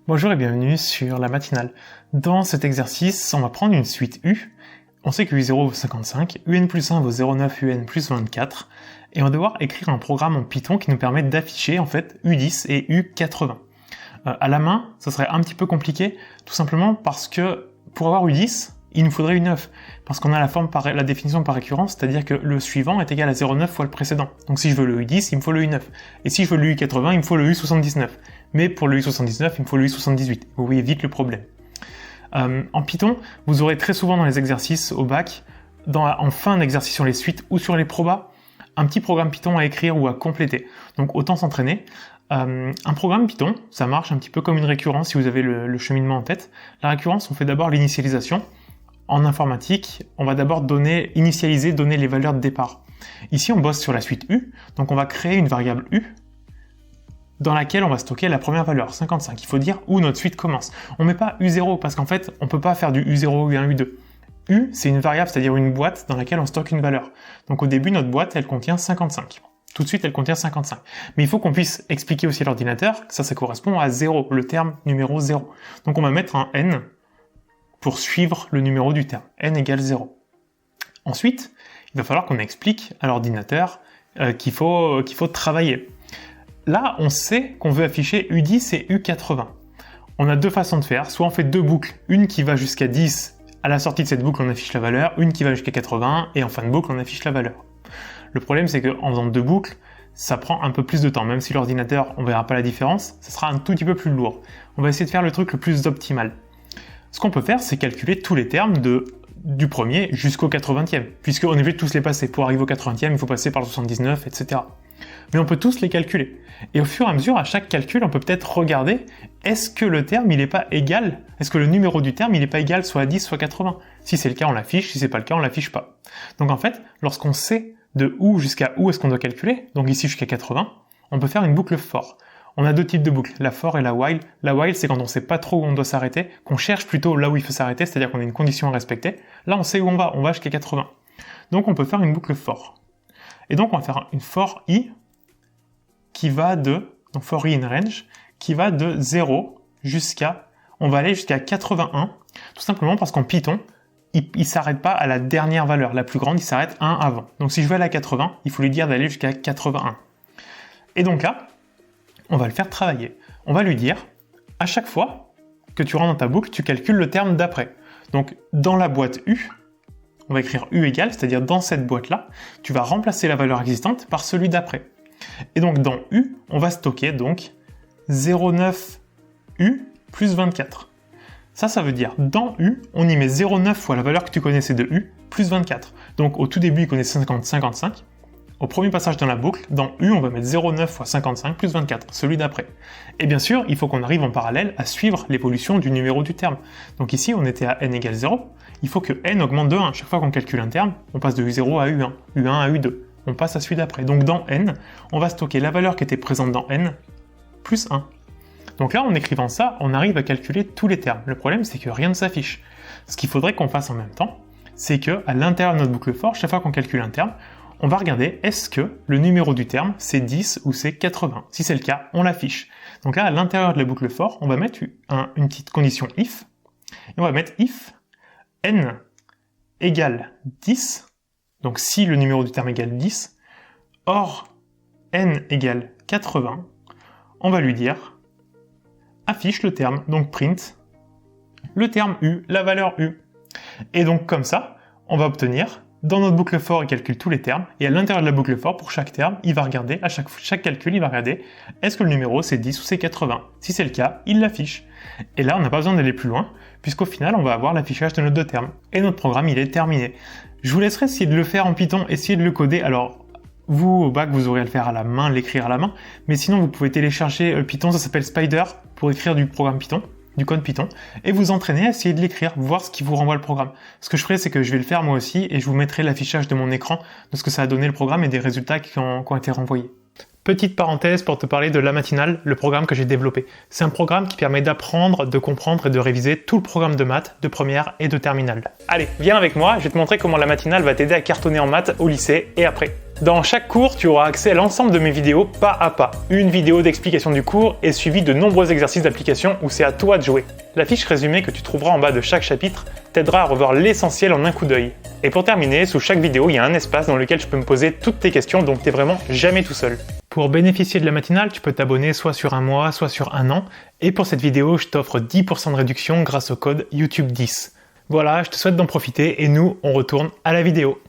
Bonjour et bienvenue sur la matinale. Dans cet exercice, on va prendre une suite U. On sait que U0 vaut 55, UN plus 1 vaut 0,9, UN plus 24, et on va devoir écrire un programme en Python qui nous permet d'afficher en fait U10 et U80. À la main, ça serait un petit peu compliqué, tout simplement parce que pour avoir U10, il nous faudrait U9, parce qu'on a la définition par récurrence, c'est-à-dire que le suivant est égal à 0,9 fois le précédent. Donc si je veux le U10, il me faut le U9. Et si je veux le U80, il me faut le U79. Mais pour le U79, il me faut le U78. Vous voyez vite le problème. En Python, vous aurez très souvent dans les exercices au bac, en fin d'exercice sur les suites ou sur les probas, un petit programme Python à écrire ou à compléter. Donc autant s'entraîner. Un programme Python, ça marche un petit peu comme une récurrence si vous avez le cheminement en tête. La récurrence, on fait d'abord l'initialisation. En informatique, on va d'abord donner les valeurs de départ. Ici, on bosse sur la suite U, donc on va créer une variable U dans laquelle on va stocker la première valeur, 55. Il faut dire où notre suite commence. On ne met pas U0 parce qu'en fait, on ne peut pas faire du U0, U1, U2. U, c'est une variable, c'est-à-dire une boîte dans laquelle on stocke une valeur. Donc au début, notre boîte, elle contient 55. Tout de suite, elle contient 55. Mais il faut qu'on puisse expliquer aussi à l'ordinateur que ça correspond à 0, le terme numéro 0. Donc on va mettre un N pour suivre le numéro du terme. N égale 0. Ensuite, il va falloir qu'on explique à l'ordinateur qu'il faut travailler. Là, on sait qu'on veut afficher U10 et U80. On a deux façons de faire. Soit on fait deux boucles, une qui va jusqu'à 10, à la sortie de cette boucle, on affiche la valeur, une qui va jusqu'à 80, et en fin de boucle, on affiche la valeur. Le problème, c'est qu'en faisant deux boucles, ça prend un peu plus de temps. Même si l'ordinateur, on verra pas la différence, ça sera un tout petit peu plus lourd. On va essayer de faire le truc le plus optimal. Ce qu'on peut faire, c'est calculer tous les termes du premier jusqu'au 80e, puisqu'on est obligé de tous les passer. Pour arriver au 80e, il faut passer par le 79, etc. Mais on peut tous les calculer. Et au fur et à mesure, à chaque calcul, on peut peut-être regarder, est-ce que le terme, il n'est pas égal? Est-ce que le numéro du terme, il n'est pas égal soit à 10, soit 80? Si c'est le cas, on l'affiche. Si c'est pas le cas, on l'affiche pas. Donc en fait, lorsqu'on sait de où jusqu'à où est-ce qu'on doit calculer, donc ici jusqu'à 80, on peut faire une boucle for. On a deux types de boucles, la for et la while. La while, c'est quand on sait pas trop où on doit s'arrêter, qu'on cherche plutôt là où il faut s'arrêter, c'est-à-dire qu'on a une condition à respecter. Là, on sait où on va jusqu'à 80. Donc on peut faire une boucle for. Et donc on va faire une for i qui va donc for i in range, qui va de 0 on va aller jusqu'à 81, tout simplement parce qu'en Python, il s'arrête pas à la dernière valeur, la plus grande, il s'arrête 1 avant. Donc si je veux aller à 80, il faut lui dire d'aller jusqu'à 81. Et donc là, on va le faire travailler. On va lui dire, à chaque fois que tu rentres dans ta boucle, tu calcules le terme d'après. Donc dans la boîte U, on va écrire U égale, c'est-à-dire dans cette boîte-là, tu vas remplacer la valeur existante par celui d'après. Et donc dans U, on va stocker donc 0,9U plus 24. Ça veut dire, dans U, on y met 0,9 fois la valeur que tu connaissais de U, plus 24. Donc au tout début, il connaissait 55. Au premier passage dans la boucle, dans U, on va mettre 0,9 fois 55 plus 24, celui d'après. Et bien sûr, il faut qu'on arrive en parallèle à suivre l'évolution du numéro du terme. Donc ici, on était à n égale 0. Il faut que n augmente de 1. Chaque fois qu'on calcule un terme, on passe de U0 à U1, U1 à U2. On passe à celui d'après. Donc dans n, on va stocker la valeur qui était présente dans n, plus 1. Donc là, en écrivant ça, on arrive à calculer tous les termes. Le problème, c'est que rien ne s'affiche. Ce qu'il faudrait qu'on fasse en même temps, c'est qu'à l'intérieur de notre boucle for, chaque fois qu'on calcule un terme, on va regarder est-ce que le numéro du terme, c'est 10 ou c'est 80. Si c'est le cas, on l'affiche. Donc là, à l'intérieur de la boucle for, on va mettre une petite condition if, et on va mettre if n égale 10, donc si le numéro du terme égale 10, or n égale 80, on va lui dire affiche le terme, donc print le terme U, la valeur U. Et donc comme ça, on va obtenir, dans notre boucle for, il calcule tous les termes, et à l'intérieur de la boucle for, pour chaque terme, il va regarder, à chaque calcul, il va regarder, est-ce que le numéro c'est 10 ou c'est 80? Si c'est le cas, il l'affiche. Et là, on n'a pas besoin d'aller plus loin, puisqu'au final, on va avoir l'affichage de nos deux termes. Et notre programme, il est terminé. Je vous laisserai essayer de le faire en Python, essayer de le coder. Alors, vous, au bac, vous aurez à le faire à la main, l'écrire à la main, mais sinon, vous pouvez télécharger Python, ça s'appelle Spider, pour écrire du programme Python, du code Python, et vous entraîner à essayer de l'écrire, voir ce qui vous renvoie le programme. Ce que je ferai, c'est que je vais le faire moi aussi, et je vous mettrai l'affichage de mon écran, de ce que ça a donné le programme et des résultats qui ont été renvoyés. Petite parenthèse pour te parler de La Matinale, le programme que j'ai développé. C'est un programme qui permet d'apprendre, de comprendre et de réviser tout le programme de maths, de première et de terminale. Allez, viens avec moi, je vais te montrer comment La Matinale va t'aider à cartonner en maths au lycée et après. Dans chaque cours, tu auras accès à l'ensemble de mes vidéos pas à pas. Une vidéo d'explication du cours est suivie de nombreux exercices d'application où c'est à toi de jouer. La fiche résumée que tu trouveras en bas de chaque chapitre t'aidera à revoir l'essentiel en un coup d'œil. Et pour terminer, sous chaque vidéo, il y a un espace dans lequel tu peux me poser toutes tes questions, donc t'es vraiment jamais tout seul. Pour bénéficier de La Matinale, tu peux t'abonner soit sur un mois, soit sur un an. Et pour cette vidéo, je t'offre 10% de réduction grâce au code YouTube10. Voilà, je te souhaite d'en profiter et nous, on retourne à la vidéo.